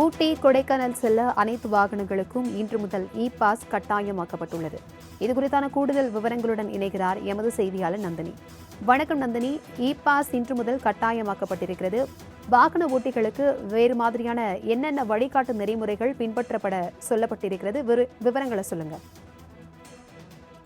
ஊட்டி கொடைக்கானல் செல்ல அனைத்து வாகனங்களுக்கும் இன்று முதல் இ பாஸ் கட்டாயமாக்கப்பட்டுள்ளது. இதுகுறித்தான கூடுதல் விவரங்களுடன் இணைகிறார் எமது செய்தியாளர் நந்தினி. வணக்கம் நந்தினி. இ பாஸ் இன்று முதல் கட்டாயமாக்கப்பட்டிருக்கிறது. வாகன ஓட்டிகளுக்கு வேறு மாதிரியான என்னென்ன வழிகாட்டு நெறிமுறைகள் பின்பற்றப்பட சொல்லப்பட்டிருக்கிறது? விவரங்களை சொல்லுங்க.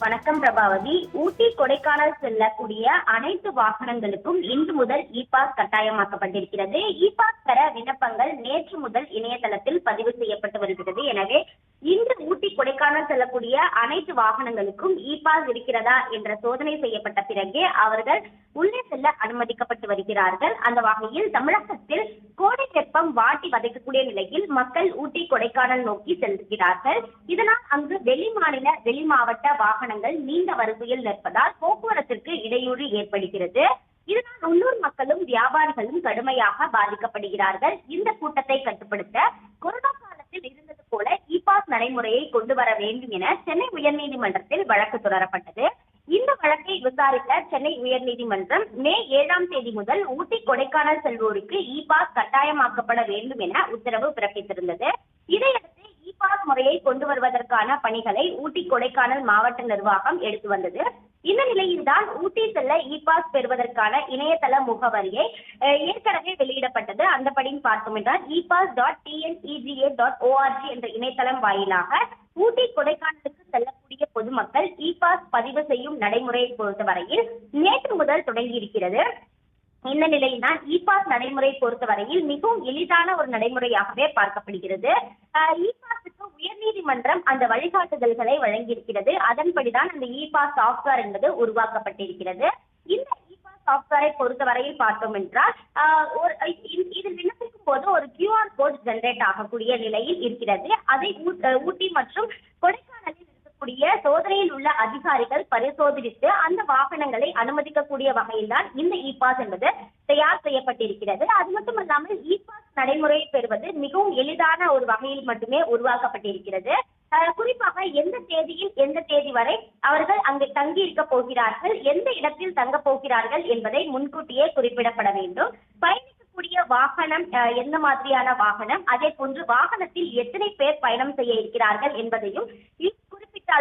வணக்கம் பிரபாவதி. ஊட்டி கொடைக்கானல் செல்லக்கூடிய அனைத்து வாகனங்களுக்கும் இன்று முதல் இ பாஸ் கட்டாயமாக்கப்பட்டிருக்கிறது. இ பாஸ் பெற விண்ணப்பங்கள் நேற்று முதல் இணையதளத்தில் பதிவு செய்யப்பட்டு வருகிறது. எனவே இன்று ஊட்டி கொடைக்கானல் செல்லக்கூடிய அனைத்து வாகனங்களுக்கும் இ பாஸ் இருக்கிறதா என்ற சோதனை செய்யப்பட்ட பிறகே அவர்கள் உள்ளே செல்ல அனுமதிக்கப்பட்டு வருகிறார்கள். அந்த வகையில் தமிழகத்தில் கோடை வெப்பம் வாட்டி வதைக்கக்கூடிய நிலையில் மக்கள் ஊட்டி கொடைக்கானல் நோக்கி செல்கிறார்கள். இதனால் அங்கு வெளி மாநில வெளி மாவட்ட வாகனங்கள் நீண்ட வரிசையில் நிற்பதால் போக்குவரத்திற்கு இடையூறு ஏற்படுகிறது. இதனால் உள்ளூர் மக்களும் வியாபாரிகளும் கடுமையாக பாதிக்கப்படுகிறார்கள். இந்த கூட்டத்தை கட்டுப்படுத்த கொரோனா காலத்தில் இருந்தது போல இ பாஸ் நடைமுறையை கொண்டு வர வேண்டும் என சென்னை உயர்நீதிமன்றத்தில் வழக்கு தொடரப்பட்டது. இந்த வழக்கை விசாரித்த சென்னை உயர்நீதிமன்றம் மே 7ஆம் தேதி முதல் ஊட்டி கொடைக்கானல் செல்வோருக்கு இ பாஸ் கட்டாயமாக்கப்பட வேண்டும் என உத்தரவு பிறப்பித்திருந்தது. இதையடுத்து இ பாஸ் முறையை கொண்டு வருவதற்கான பணிகளை ஊட்டி கொடைக்கானல் மாவட்ட நிர்வாகம் எடுத்து வந்தது. இந்த நிலையில்தான் ஊட்டி செல்ல இ பாஸ் பெறுவதற்கான இணையதள முகவரியை ஏற்கனவே வெளியிடப்பட்டது. அந்தபடி பார்த்தோம் என்றால் epass.tnega.org என்ற இணையதளம் வாயிலாக ஊட்டி கொடைக்கானலுக்கு செல்லக்கூடிய பொதுமக்கள் இ பாஸ் பதிவு செய்யும் நடைமுறையை பொறுத்தவரையில் நேற்று முதல் தொடங்கியிருக்கிறது. இந்த நிலையில்தான் இ பாஸ் நடைமுறை பொறுத்தவரையில் மிகவும் எளிதான ஒரு நடைமுறையாகவே பார்க்கப்படுகிறது. இ பாஸுக்கு உயர்நீதிமன்றம் அந்த வழிகாட்டுதல்களை வழங்கியிருக்கிறது. அதன்படிதான் அந்த இ பாஸ் சாப்ட்வேர் என்பது உருவாக்கப்பட்டிருக்கிறது. இந்த இ பாஸ் சாப்ட்வேரை பொறுத்தவரையில் பார்த்தோம் என்றால் இதில் விண்ணப்பிக்கும் போது ஒரு QR கோட் ஜெனரேட் ஆகக்கூடிய நிலையில் இருக்கிறது. அதை ஊட்டி மற்றும் கொடைக்கானலில் சோதனையில் உள்ள அதிகாரிகள் பரிசோதித்து அந்த வாகனங்களை அனுமதிக்கக்கூடிய வகையில் தான் இந்த இ பாஸ் என்பது தயார் செய்யப்பட்டிருக்கிறது. அது மட்டுமல்லாமல் இ பாஸ் நடைமுறையை பெறுவது மிகவும் எளிதான ஒரு வகையில் மட்டுமே உருவாக்கப்பட்டிருக்கிறது. குறிப்பாக எந்த தேதியில் எந்த தேதி வரை அவர்கள் அங்கு தங்கி இருக்க போகிறார்கள், எந்த இடத்தில் தங்க போகிறார்கள் என்பதை முன்கூட்டியே குறிப்பிடப்பட வேண்டும். பயணிக்கக்கூடிய வாகனம் எந்த மாதிரியான வாகனம், அதே போன்று வாகனத்தில் எத்தனை பேர் பயணம் செய்ய இருக்கிறார்கள் என்பதையும்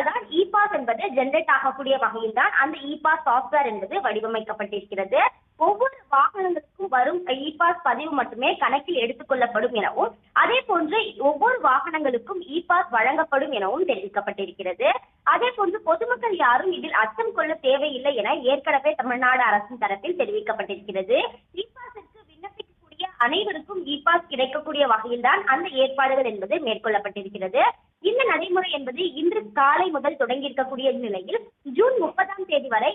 தான் இ பாஸ் என்பது ஜெனரேட் ஆகக்கூடிய வகையில் தான் அந்த இ பாஸ் சாப்ட்வேர் என்பது வடிவமைக்கப்பட்டிருக்கிறது. ஒவ்வொரு வாகனங்களுக்கும் வரும் இ பாஸ் பதிவு மட்டுமே கணக்கில் எடுத்துக் கொள்ளப்படும் எனவும், அதே போன்று ஒவ்வொரு வாகனங்களுக்கும் இ பாஸ் வழங்கப்படும் எனவும் தெரிவிக்கப்பட்டிருக்கிறது. அதே போன்று பொதுமக்கள் யாரும் இதில் அச்சம் கொள்ள தேவையில்லை என ஏற்கனவே தமிழ்நாடு அரசின் தரப்பில் தெரிவிக்கப்பட்டிருக்கிறது. இ பாஸிற்கு விண்ணப்பிக்கக்கூடிய அனைவருக்கும் இ பாஸ் கிடைக்கக்கூடிய வகையில் தான் அந்த ஏற்பாடுகள் என்பது மேற்கொள்ளப்பட்டிருக்கிறது. இந்த நடைமுறை என்பது இன்று காலை முதல் தொடங்கி இருக்கக்கூடிய நிலையில் ஜூன் 30ஆம் தேதி வரை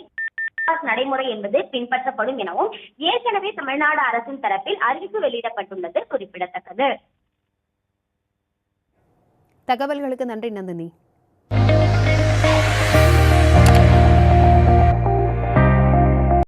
நடைமுறை என்பது பின்பற்றப்படும் எனவும் ஏற்கனவே தமிழ்நாடு அரசின் தரப்பில் அறிவிப்பு வெளியிடப்பட்டுள்ளது குறிப்பிடத்தக்கது. தகவல்களுக்கு நன்றி நந்தினி.